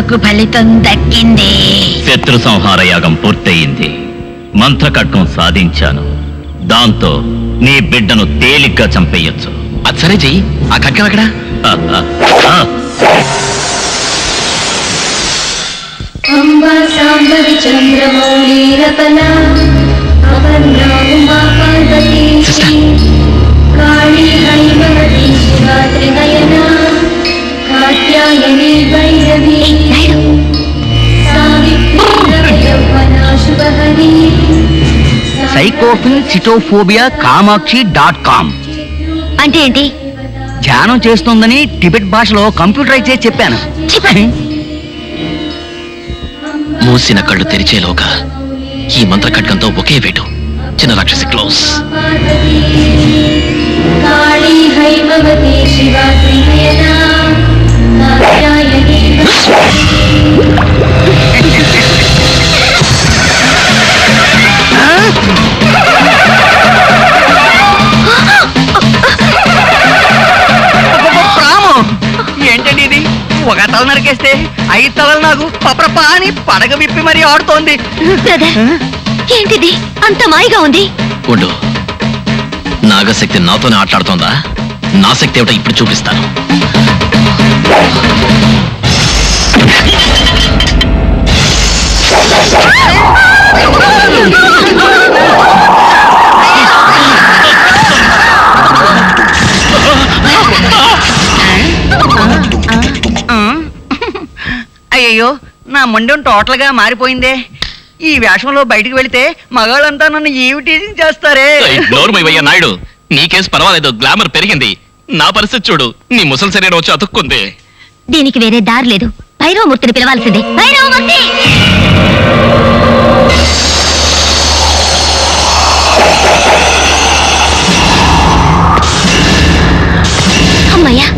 తపస్సుకు ఫలితం దక్కింది. శత్రు సంహార యాగం పూర్తయింది. మంత్రకట్నం సాధించాను. దాంతో నీ బిడ్డను తేలిగ్గా చంపేయొచ్చు. అది సరే చెయ్యి. ఆ ఖడ్గం ఎక్కడా? అంబా సాంబవి చంద్రమౌళీరపనా అపర్ణా ఉమా పార్వతీ కాళీ హైమవతీ శివా త్రినయనా కాత్యాయనీ భైరవీ సావిత్రీ యౌవనా శుభహరీ సైకోఫిల్ సిటోఫోబియా కామాక్షి.com అంటే ఏంటి? ధ్యానం చేస్తోందని టిబెట్ భాషలో కంప్యూటరైజ్ చేసి చెప్పాను. మూసిన కళ్ళు తెరిచేలోగా ఈ మంత్ర ఖడ్గంతో ఒకే వేటు. చిన్న రాక్షసి క్లోజ్. కాళీ హైమవతీ శివా త్రినయనా కాత్యాయనీ ఏంటండి ఇది? ఒక తల నరికేస్తే 5 తలలు నాకు పప్రపా అని పడగ విప్పి మరీ ఆడుతోంది. ఏంటిది అంత మాయగా ఉంది? ఉండు, నాగశక్తి నాతోనే ఆటలాడుతోందా? నా శక్తి ఏమిటో ఇప్పుడు చూపిస్తాను. అయ్యయ్యో, నా మొండెం టోటల్ గా మారిపోయిందే. ఈ వేషంలో బయటికి వెళితే మగాళ్ళంతా నన్ను ఈవిటీజింగ్ చేస్తారే. నోరుమయ్యా నాయుడు, నీ కేసు పర్వాలేదు, గ్లామర్ పెరిగింది. నా పరిస్థితి చూడు, నీ ముసలి శరీరం వచ్చి అతుక్కుంది. దీనికి వేరే దారి లేదు. భైరవమూర్తిని పిలవాల్సిందే. భైరవమూర్తి! అమ్మయ్యా,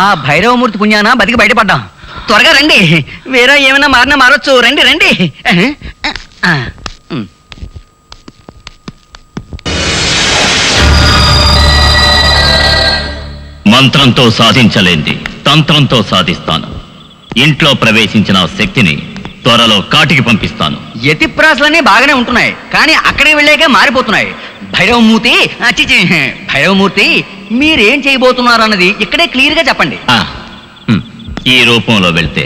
ఆ భైరవమూర్తి పుణ్యాన బతికి బయటపడ్డాం. త్వరగా రండి, వేరే ఏమైనా మారినా మారొచ్చు. రండి రండి. మంత్రంతో సాధించలేంది తంత్రంతో సాధిస్తాను. ఇంట్లో ప్రవేశించిన శక్తిని త్వరలో కాటికి పంపిస్తాను. యతిప్రాసులన్నీ బాగానే ఉంటున్నాయి, కానీ అక్కడికి వెళ్ళాక మారిపోతున్నాయి. భైరవమూర్తి భైరవమూర్తి మీరేం చేయబోతున్నారు అన్నది ఇక్కడే క్లియర్ గా చెప్పండి. ఈ రూపంలో వెళ్తే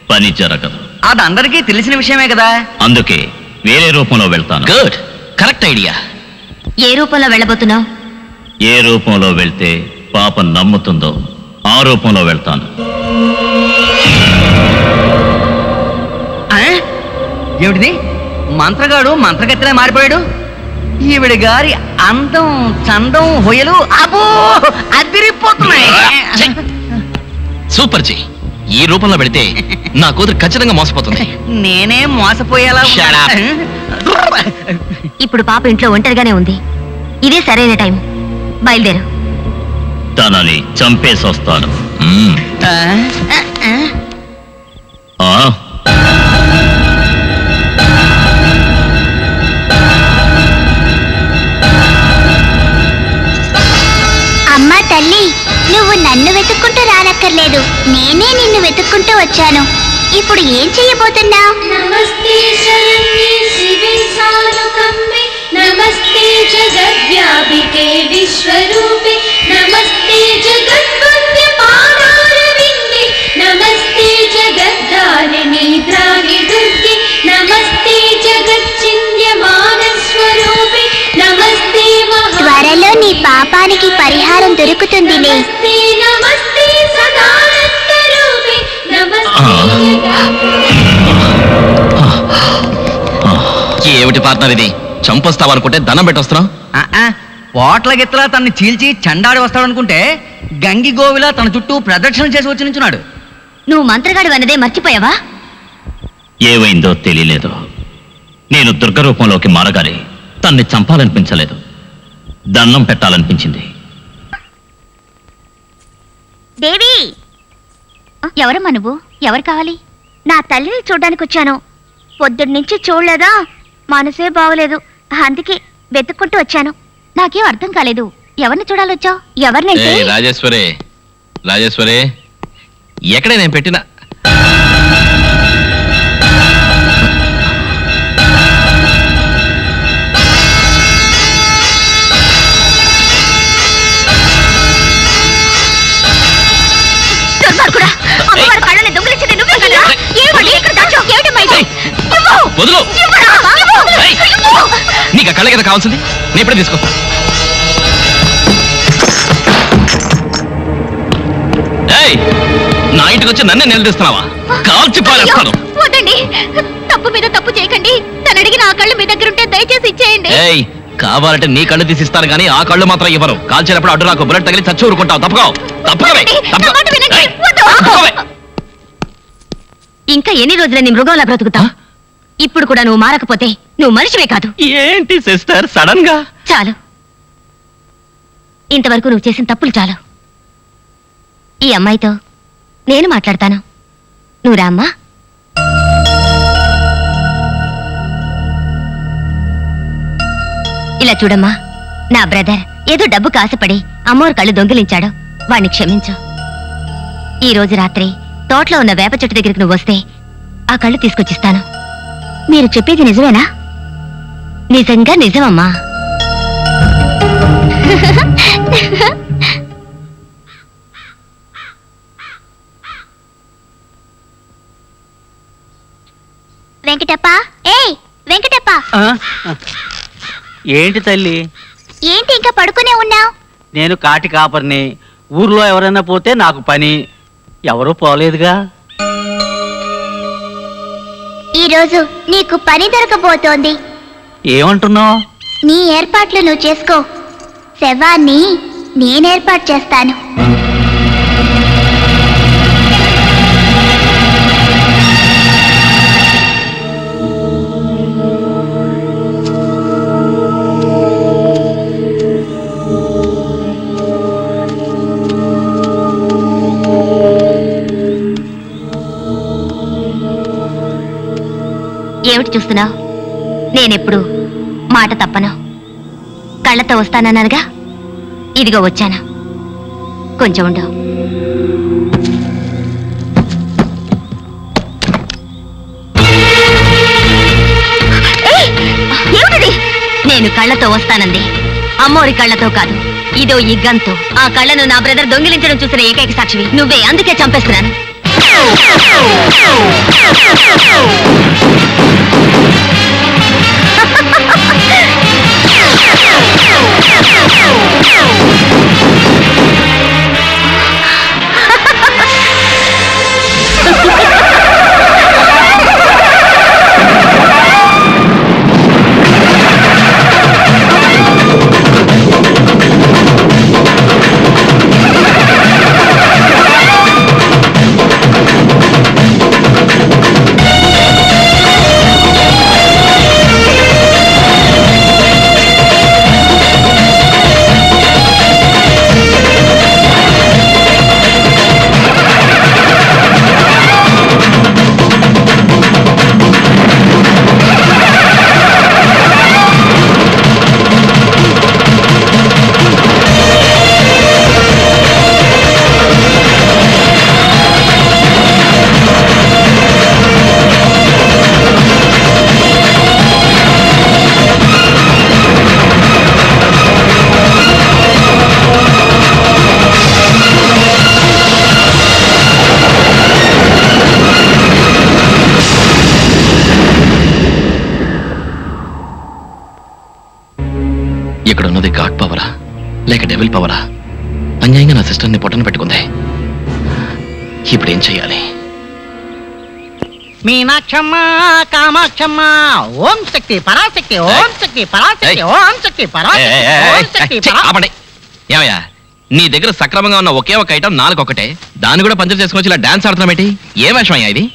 పని జరగదు. అది అందరికీ తెలిసిన విషయమే కదా. అందుకే వేరే రూపంలో వెళ్తాను. Good, correct idea. ఏ రూపంలో వెళ్ళబోతున్నావు? ఏ రూపంలో వెళ్తే పాప నమ్ముతుందో ఆ రూపంలో వెళ్తాను. ఏమిటిది? మంత్రగాడు మంత్రగతిలా మారిపోయాడు. ఈవిడ గారి అందం చందం హొయలు అబో అదిరిపోతున్నాయి. సూపర్ జీ, ఈ రూపంలో పెడితే నా కూతురు ఖచ్చితంగా మోసపోతుంది. నేనే మోసపోయేలా Shut up. ఇప్పుడు పాప ఇంట్లో ఒంటరిగానే ఉంది. ఇదే సరైన టైం. బయలుదేరు. తనని చంపేసి వస్తాను. అమ్మా తల్లి, నువ్వు నన్ను వెతుక్కుంటూ రానక్కర్లేదు, నేనే నిన్ను వెతుక్కుంటూ వచ్చాను. ఇప్పుడు ఏం చెయ్యబోతున్నావు? నమస్తే శరణ్యే శివే సానుకంబే నమస్తే జగద్వ్యాపికే విశ్వరూపే నమస్తే జగద్వంద్య పాదారవిందే నమస్తే జగద్ధారిణి త్రాణి దుర్గే నమస్తే జగచ్చింద్యమాన స్వరూపే నమస్తే త్వరలో నీ పాపానికి పరిహారం దొరుకుతుందిలే. నమస్తే సదానంద రూపే నమస్తే ఏమిటి పార్ట్నర్ ఇది? చంపొస్తావనుకుంటే దండం పెట్టొస్తున్నావు. పోట్ల గిత్తలా తనని చీల్చి చండాడి వస్తాడనుకుంటే గంగి గోవిలా తన చుట్టూ ప్రదక్షిణ చేసి వచ్చి నించున్నాడు. నువ్వు మంత్రగాడు అన్నదే మర్చిపోయావా? ఏమైందో తెలియలేదు. నేను దుర్గ రూపంలోకి మారగానే తన్ని చంపాలనిపించలేదు, దండం పెట్టాలనిపించింది. దేవి, ఎవరమ్మా నువ్వు? ఎవరు కావాలి? నా తల్లిని చూడ్డానికి వచ్చాను. పొద్దున్నుంచి చూడలేదా, మనసే బాగలేదు, అందుకే వెతుక్కుంటూ వచ్చాను. నాకేం అర్థం కాలేదు. ఎవరిని చూడాలొచ్చావు? ఎవరినంటే? రాజేశ్వరి, రాజేశ్వరి, ఎక్కడే నేను పెట్టిన దుర్మార్గుడా, అమ్మవారి కళ్ళని దొంగిలించింది నువ్వే కదా? ఏమిటి ఇక్కడ దాచావు? ఏమిటమ్మా ఇది? ఇవ్వు! వదులు. ఇవ్వరా? ఇవ్వు! ఏయ్! ఇవ్వు! నీకు ఆ కళ్ళ కదా కావాల్సింది, నేను ఇప్పుడే తీసుకొస్తా. ఏయ్, నా ఇంటికి వచ్చి నన్నే నిలదీస్తున్నావా? కాల్చి పారేస్తాను. అయ్యో, వద్దండి. తప్పు మీద తప్పు చేయకండి. తను అడిగిన ఆ కళ్ళు మీ దగ్గర ఉంటే దయచేసి ఇచ్చేయండి. ఏయ్, కావాలంటే నీ కళ్ళు తీసిస్తాను కానీ ఆ కళ్ళు మాత్రం ఇవ్వరు. కాల్చేటప్పుడు అడ్డు నాకు బుల్లెట్ తగిలి చచ్చి ఊరుకుంటావు. తప్పుకో. తప్పుకోవే. నా మాట వినండి. వద్దు. ఇంకా ఎన్ని రోజులు నీ మృగంలా బ్రతుకుతావు? ఇప్పుడు కూడా నువ్వు మారకపోతే నువ్వు మనిషివే కాదు. ఏంటి సిస్టర్ సడన్ గా? చాలు, ఇంతవరకు నువ్వు చేసిన తప్పులు చాలు. ఈ అమ్మాయితో నేను మాట్లాడతాను. నువ్వు రామ్మా. ఇలా చూడమ్మా, నా బ్రదర్ ఏదో డబ్బు కాసపడి అమ్మోరు కళ్ళు దొంగిలించాడు. వాణ్ణి క్షమించు. ఈ రోజు రాత్రి తోటలో ఉన్న వేప చెట్టు దగ్గరికి నువ్వు వస్తే ఆ కళ్ళు తీసుకొచ్చిస్తాను. మీరు చెప్పేది నిజమేనా? నిజంగా నిజమమ్మా. వెంకటప్ప, ఏయ్ వెంకటప్ప, ఏంటి తల్లి? ఏంటి ఇంకా పడుకునే ఉన్నావు? నేను కాటి కాపర్ని. ఊర్లో ఎవరైనా పోతే నాకు పని. ఎవరూ పోలేదుగా. ఈరోజు నీకు పని దొరకబోతోంది. ఏమంటున్నావు? నీ ఏర్పాట్లు నువ్వు చేసుకో. శవాన్ని నేనేర్పాటు చేస్తాను. ఏమిటి చూస్తున్నావు? నేనెప్పుడు మాట తప్పను. కళ్ళతో వస్తానన్నానుగా, ఇదిగో వచ్చాను. కొంచెం ఉండు. ఏయ్! ఏమిటిది? నేను కళ్ళతో వస్తానంది అమ్మోరి కళ్ళతో కాదు. ఇదో ఈ గంతో ఆ కళ్ళను నా బ్రదర్ దొంగిలించడం చూసిన ఏకైక సాక్షివి నువ్వే. అందుకే చంపేస్తున్నాను. ఇక్కడ ఉన్నది గాడ్ పవరా లేక డెవిల్ పవరా? అన్యాయంగా నా సిస్టర్ని పొట్టన పెట్టుకుంది. ఇప్పుడు ఏం చెయ్యాలి? మీనాక్షమ్మ, కామాక్షమ్మ, ఓం శక్తి పరాశక్తి, ఓం శక్తి పరాశక్తి, ఓం శక్తి పరాశక్తి, ఓం శక్తి పరా- ఆపండి. ఏమయ్యా, నీ దగ్గర సక్రమంగా ఉన్న ఒకే ఒక ఐటమ్ నాలుగొకటే, దాన్ని కూడా పంచర్ చేసుకొచ్చి ఇలా డాన్స్ ఆడుతున్నామేంటి? ఏ వేషం అయ్యా ఇది?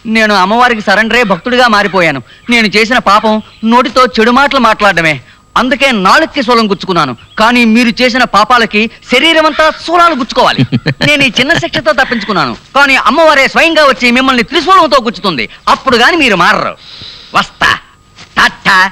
నేను అమ్మవారికి సరెండరే భక్తుడిగా మారిపోయాను. నేను చేసిన పాపం నోటితో చెడు మాటలు మాట్లాడడమే. అందుకే నాలుగుకి శూలం గుచ్చుకున్నాను. కానీ మీరు చేసిన పాపాలకి శరీరం అంతా శూలాలు గుచ్చుకోవాలి. నేను ఈ చిన్న శిక్షతో తప్పించుకున్నాను. కానీ అమ్మవారే స్వయంగా వచ్చి మిమ్మల్ని త్రిశూలంతో గుచ్చుతుంది. అప్పుడు గాని మీరు మారరు. వస్తా. టాటా.